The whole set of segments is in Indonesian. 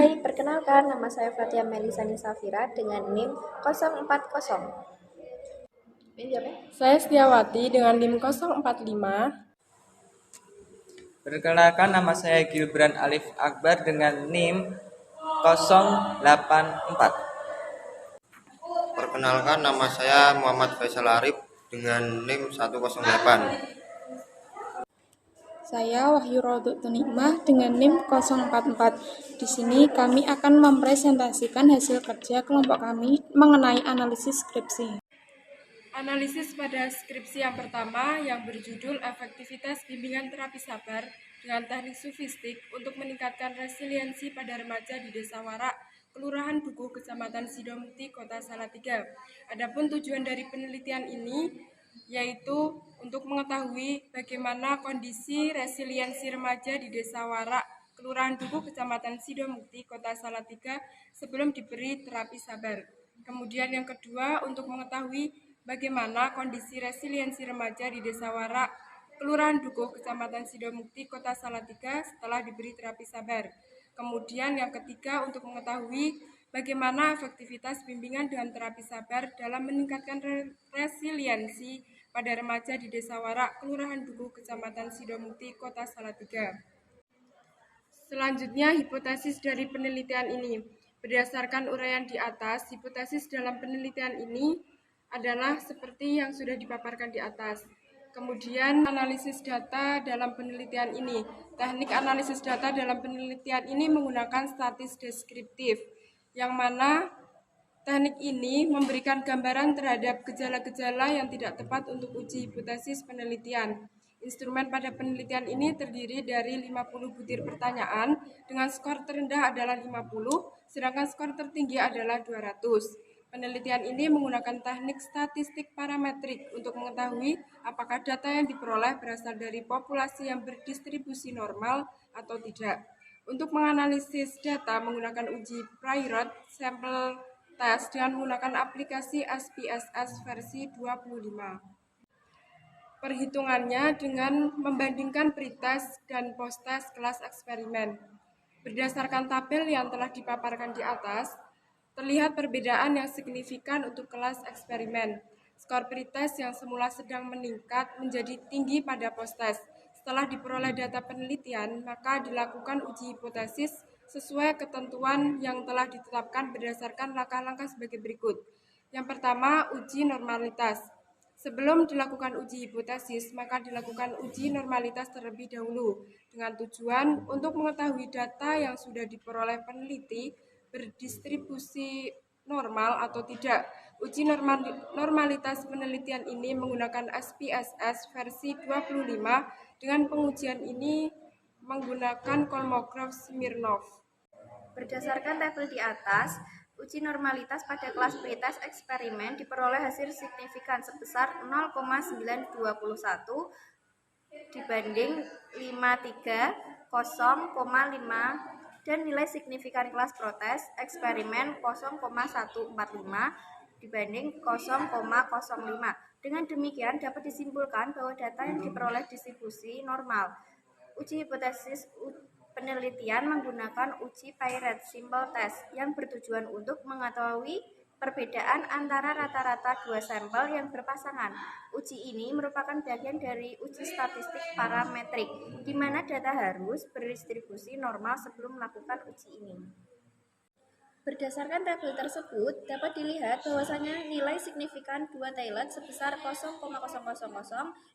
Hai, perkenalkan nama saya Fatia Melisani Safira dengan NIM 040. Saya Setiawati dengan NIM 045. Perkenalkan, nama saya Gibran Alif Akbar dengan NIM 084. Perkenalkan, nama saya Muhammad Faisal Arif dengan NIM 108. Saya Wahyu Roduk Tunikmah dengan NIM 044. Di sini kami akan mempresentasikan hasil kerja kelompok kami mengenai analisis skripsi. Analisis pada skripsi yang pertama yang berjudul Efektivitas Bimbingan Terapi Sabar dengan Teknik Sufistik untuk meningkatkan resiliensi pada remaja di Desa Warak, Kelurahan Dukuh, Kecamatan Sidomukti, Kota Salatiga. Adapun tujuan dari penelitian ini yaitu untuk mengetahui bagaimana kondisi resiliensi remaja di Desa Warak, Kelurahan Dukuh, Kecamatan Sidomukti, Kota Salatiga sebelum diberi terapi sabar. Kemudian yang kedua, untuk mengetahui bagaimana kondisi resiliensi remaja di Desa Warak, Kelurahan Dukuh, Kecamatan Sidomukti, Kota Salatiga setelah diberi terapi sabar. Kemudian yang ketiga, untuk mengetahui bagaimana efektivitas bimbingan dengan terapi sabar dalam meningkatkan resiliensi pada remaja di Desa Warak, Kelurahan Dukuh, Kecamatan Sidomukti, Kota Salatiga. Selanjutnya, hipotesis dari penelitian ini. Berdasarkan uraian di atas, hipotesis dalam penelitian ini adalah seperti yang sudah dipaparkan di atas. Kemudian, analisis data dalam penelitian ini. Teknik analisis data dalam penelitian ini menggunakan statis deskriptif, yang mana teknik ini memberikan gambaran terhadap gejala-gejala yang tidak tepat untuk uji hipotesis penelitian. Instrumen pada penelitian ini terdiri dari 50 butir pertanyaan dengan skor terendah adalah 50, sedangkan skor tertinggi adalah 200. Penelitian ini menggunakan teknik statistik parametrik untuk mengetahui apakah data yang diperoleh berasal dari populasi yang berdistribusi normal atau tidak. Untuk menganalisis data menggunakan uji Priorat Sample Test dengan menggunakan aplikasi SPSS versi 25. Perhitungannya dengan membandingkan pretest dan posttest kelas eksperimen. Berdasarkan tabel yang telah dipaparkan di atas, terlihat perbedaan yang signifikan untuk kelas eksperimen. Skor pretest yang semula sedang meningkat menjadi tinggi pada posttest. Setelah diperoleh data penelitian, maka dilakukan uji hipotesis sesuai ketentuan yang telah ditetapkan berdasarkan langkah-langkah sebagai berikut. Yang pertama, uji normalitas. Sebelum dilakukan uji hipotesis, maka dilakukan uji normalitas terlebih dahulu dengan tujuan untuk mengetahui data yang sudah diperoleh peneliti berdistribusi normal atau tidak. Uji normalitas penelitian ini menggunakan SPSS versi 25 dengan pengujian ini menggunakan Kolmogorov Smirnov. Berdasarkan tabel di atas, uji normalitas pada kelas pretest eksperimen diperoleh hasil signifikan sebesar 0,921 dibanding 53, 0,5 dan nilai signifikan kelas protes eksperimen 0,145 dibanding 0,05. Dengan demikian dapat disimpulkan bahwa data yang diperoleh distribusi normal. Uji hipotesis penelitian menggunakan uji Priorat Sample Test yang bertujuan untuk mengetahui perbedaan antara rata-rata dua sampel yang berpasangan. Uji ini merupakan bagian dari uji statistik parametrik, di mana data harus berdistribusi normal sebelum melakukan uji ini. Berdasarkan tabel tersebut, dapat dilihat bahwasanya nilai signifikan dua Thailand sebesar 0,000,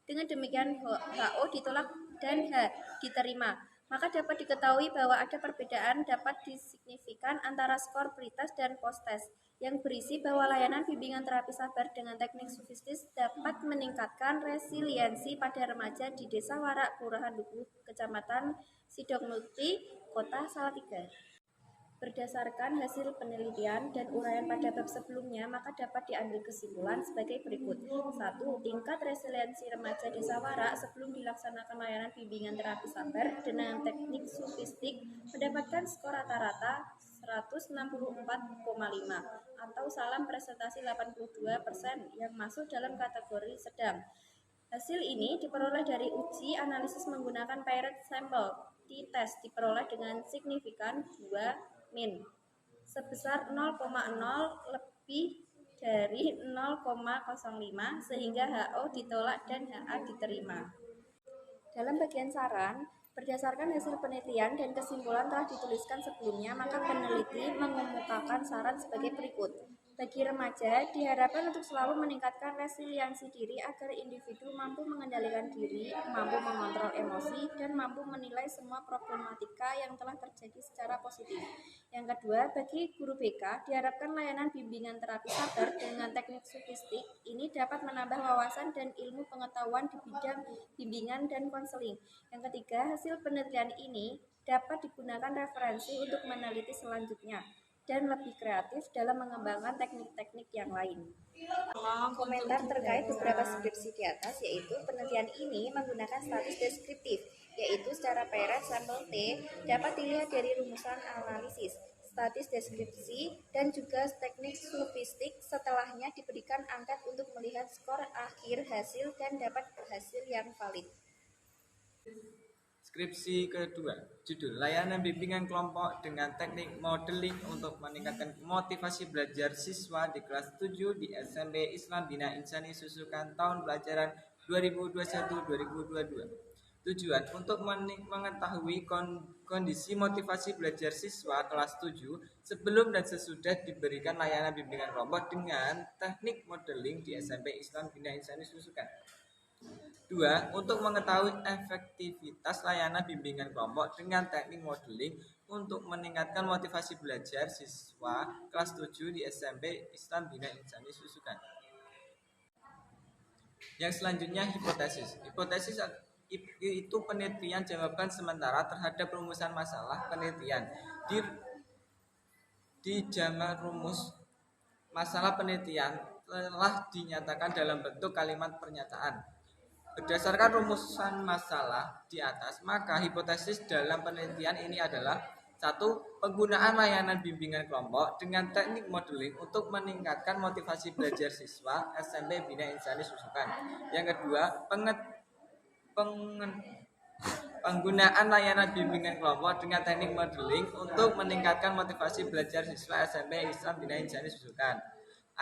dengan demikian HO ditolak dan H diterima. Maka dapat diketahui bahwa ada perbedaan dapat disignifikan antara skor pretest dan posttest yang berisi bahwa layanan bimbingan terapi sabar dengan teknik sufistis dapat meningkatkan resiliensi pada remaja di Desa Warak, Kelurahan Dukuh, Kecamatan Sidomukti, Kota Salatiga. Berdasarkan hasil penelitian dan uraian pada bab sebelumnya, maka dapat diambil kesimpulan sebagai berikut. 1. Tingkat resiliensi remaja Desa Warak sebelum dilaksanakan layanan bimbingan terapi sabar dengan teknik sufistik mendapatkan skor rata-rata 164,5 atau salam presentasi 82% yang masuk dalam kategori sedang. Hasil ini diperoleh dari uji analisis menggunakan Priorat Sample T-test diperoleh dengan signifikan 2, min sebesar 0,0 lebih dari 0,05 sehingga HO ditolak dan HA diterima. Dalam bagian saran, berdasarkan hasil penelitian dan kesimpulan telah dituliskan sebelumnya, maka peneliti mengemukakan saran sebagai berikut. Bagi remaja, diharapkan untuk selalu meningkatkan resiliensi diri agar individu mampu mengendalikan diri, mampu mengontrol emosi, dan mampu menilai semua problematika yang telah terjadi secara positif. Yang kedua, bagi guru BK, diharapkan layanan bimbingan terapi sabar dengan teknik sofistik ini dapat menambah wawasan dan ilmu pengetahuan di bidang bimbingan dan konseling. Yang ketiga, hasil penelitian ini dapat digunakan referensi untuk meneliti selanjutnya dan lebih kreatif dalam mengembangkan teknik-teknik yang lain. Komentar terkait beberapa skripsi di atas yaitu penelitian ini menggunakan status deskriptif, yaitu secara paired sampel T dapat dilihat dari rumusan analisis, statis deskripsi, dan juga teknik sofistik. Setelahnya diberikan angkat untuk melihat skor akhir hasil dan dapat hasil yang valid. Skripsi kedua, judul Layanan Bimbingan Kelompok dengan Teknik Modeling untuk Meningkatkan Motivasi Belajar Siswa di Kelas 7 di SMP Islam Bina Insani Susukan tahun pelajaran 2021-2022. Tujuan untuk mengetahui kondisi motivasi belajar siswa kelas 7 sebelum dan sesudah diberikan layanan bimbingan kelompok dengan teknik modeling di SMP Islam Bina Insani Susukan. 2. Untuk mengetahui efektivitas layanan bimbingan kelompok dengan teknik modeling untuk meningkatkan motivasi belajar siswa kelas 7 di SMP Islam Bina Insani Susukan. Yang selanjutnya hipotesis. Hipotesis itu penelitian jawaban sementara terhadap rumusan masalah penelitian. Di zaman rumus masalah penelitian telah dinyatakan dalam bentuk kalimat pernyataan. Berdasarkan rumusan masalah di atas, maka hipotesis dalam penelitian ini adalah 1. Penggunaan layanan bimbingan kelompok dengan teknik modeling untuk meningkatkan motivasi belajar siswa SMP Bina Insani Susukan. Yang kedua, penggunaan layanan bimbingan kelompok dengan teknik modeling untuk meningkatkan motivasi belajar siswa SMP Islam Bina Insani Susukan.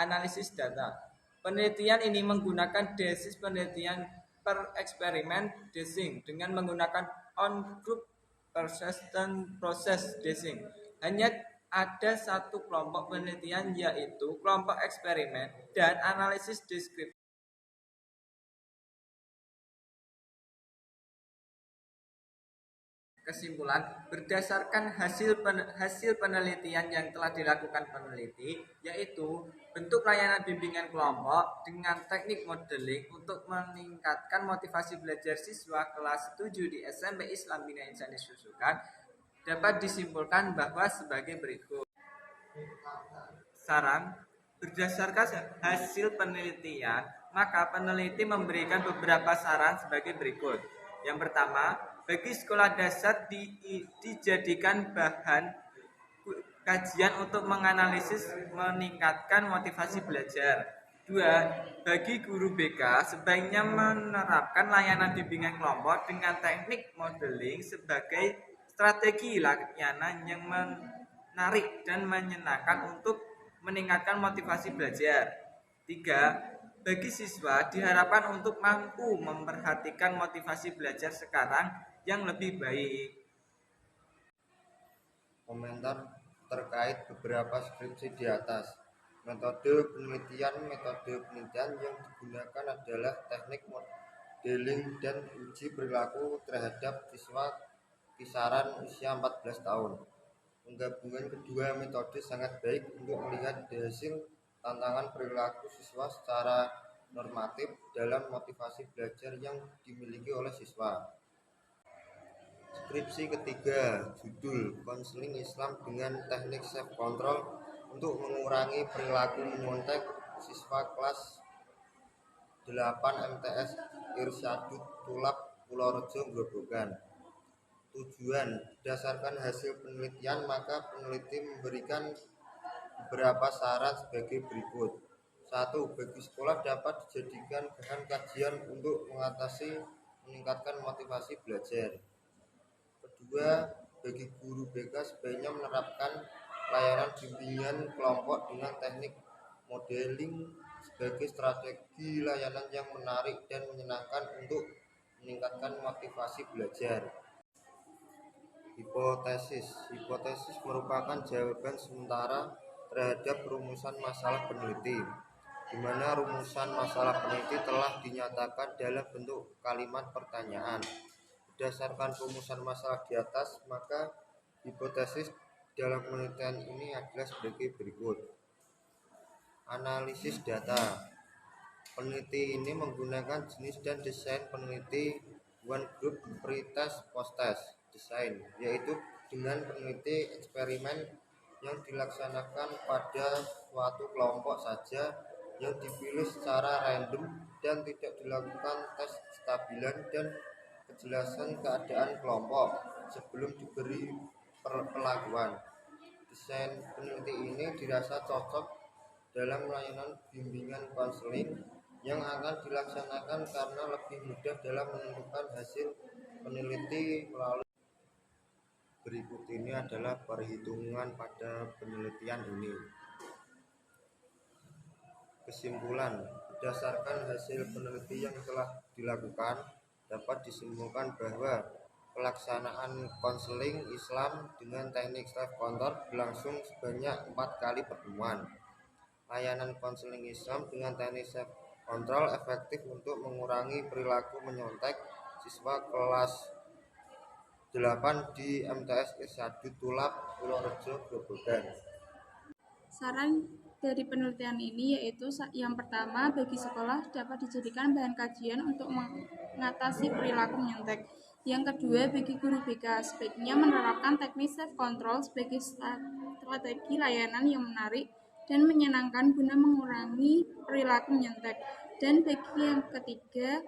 Analisis data. Penelitian ini menggunakan basis penelitian per eksperimen desing dengan menggunakan on-group persistent process desing. Hanya ada satu kelompok penelitian yaitu kelompok eksperimen dan analisis deskriptif. Kesimpulan, berdasarkan hasil penelitian yang telah dilakukan peneliti, yaitu bentuk layanan bimbingan kelompok dengan teknik modeling untuk meningkatkan motivasi belajar siswa kelas 7 di SMP Islam Bina Insani Susukan, dapat disimpulkan bahwa sebagai berikut. Saran, berdasarkan hasil penelitian, maka peneliti memberikan beberapa saran sebagai berikut. Yang pertama, bagi sekolah dasar dijadikan bahan kajian untuk menganalisis meningkatkan motivasi belajar. 2. Bagi guru BK sebaiknya menerapkan layanan bimbingan kelompok dengan teknik modeling sebagai strategi layanan yang menarik dan menyenangkan untuk meningkatkan motivasi belajar. 3. Bagi siswa diharapkan untuk mampu memperhatikan motivasi belajar sekarang yang lebih baik. Komentar terkait beberapa skripsi di atas. Metode penelitian yang digunakan adalah teknik modeling dan uji perilaku terhadap siswa kisaran usia 14 tahun. Penggabungan kedua metode sangat baik untuk melihat hasil tantangan perilaku siswa secara normatif dalam motivasi belajar yang dimiliki oleh siswa. Skripsi ketiga, judul Konseling Islam dengan Teknik Self Control untuk mengurangi perilaku menyontek siswa kelas 8 MTS Irsyadut Tulap Purworejo Grobogan. Tujuan, berdasarkan hasil penelitian maka peneliti memberikan beberapa saran sebagai berikut. 1. Bagi sekolah dapat dijadikan bahan kajian untuk meningkatkan motivasi belajar. Kedua, bagi guru BK sebaiknya menerapkan layanan bimbingan kelompok dengan teknik modeling sebagai strategi layanan yang menarik dan menyenangkan untuk meningkatkan motivasi belajar. Hipotesis merupakan jawaban sementara terhadap rumusan masalah peneliti, di mana rumusan masalah peneliti telah dinyatakan dalam bentuk kalimat pertanyaan. Berdasarkan rumusan masalah di atas, maka hipotesis dalam penelitian ini adalah sebagai berikut. Analisis data. Peneliti ini menggunakan jenis dan desain peneliti one group pre-test post-test design, yaitu dengan peneliti eksperimen yang dilaksanakan pada suatu kelompok saja yang dipilih secara random dan tidak dilakukan tes kestabilan dan kejelasan keadaan kelompok sebelum diberi perlakuan. Desain peneliti ini dirasa cocok dalam layanan bimbingan konseling yang akan dilaksanakan karena lebih mudah dalam menentukan hasil peneliti melalui. Berikut ini adalah perhitungan pada penelitian ini. Kesimpulan, berdasarkan hasil penelitian yang telah dilakukan, dapat disimpulkan bahwa pelaksanaan konseling Islam dengan teknik self control berlangsung sebanyak 4 kali pertemuan. Layanan konseling Islam dengan teknik self control efektif untuk mengurangi perilaku menyontek siswa kelas 8 di MTS S1 Tulap, Purworejo, Grobogan. Saran dari penelitian ini yaitu yang pertama, bagi sekolah dapat dijadikan bahan kajian untuk mengatasi perilaku menyontek. Yang kedua, bagi guru BK sebaiknya menerapkan teknik self control sebagai strategi layanan yang menarik dan menyenangkan guna mengurangi perilaku menyontek. Dan bagi yang ketiga,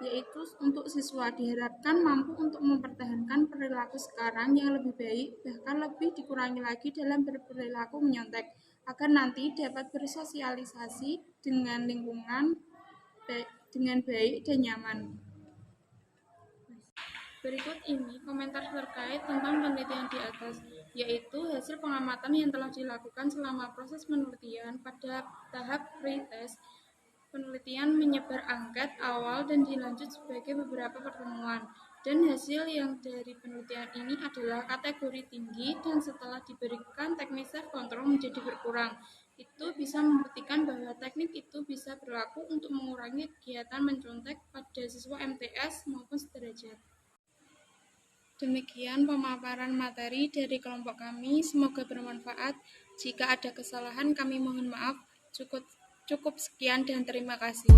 yaitu untuk siswa diharapkan mampu untuk mempertahankan perilaku sekarang yang lebih baik, bahkan lebih dikurangi lagi dalam berperilaku menyontek, agar nanti dapat bersosialisasi dengan lingkungan dengan baik dan nyaman. Berikut ini komentar terkait tentang penelitian di atas, yaitu hasil pengamatan yang telah dilakukan selama proses penelitian pada tahap pre-test. Penelitian menyebar angket awal dan dilanjut sebagai beberapa pertemuan, dan hasil yang dari penelitian ini adalah kategori tinggi dan setelah diberikan teknik self control menjadi berkurang. Itu bisa membuktikan bahwa teknik itu bisa berlaku untuk mengurangi kegiatan mencontek pada siswa MTS maupun sederajat. Demikian pemaparan materi dari kelompok kami, semoga bermanfaat. Jika ada kesalahan kami mohon maaf. Cukup sekian dan terima kasih.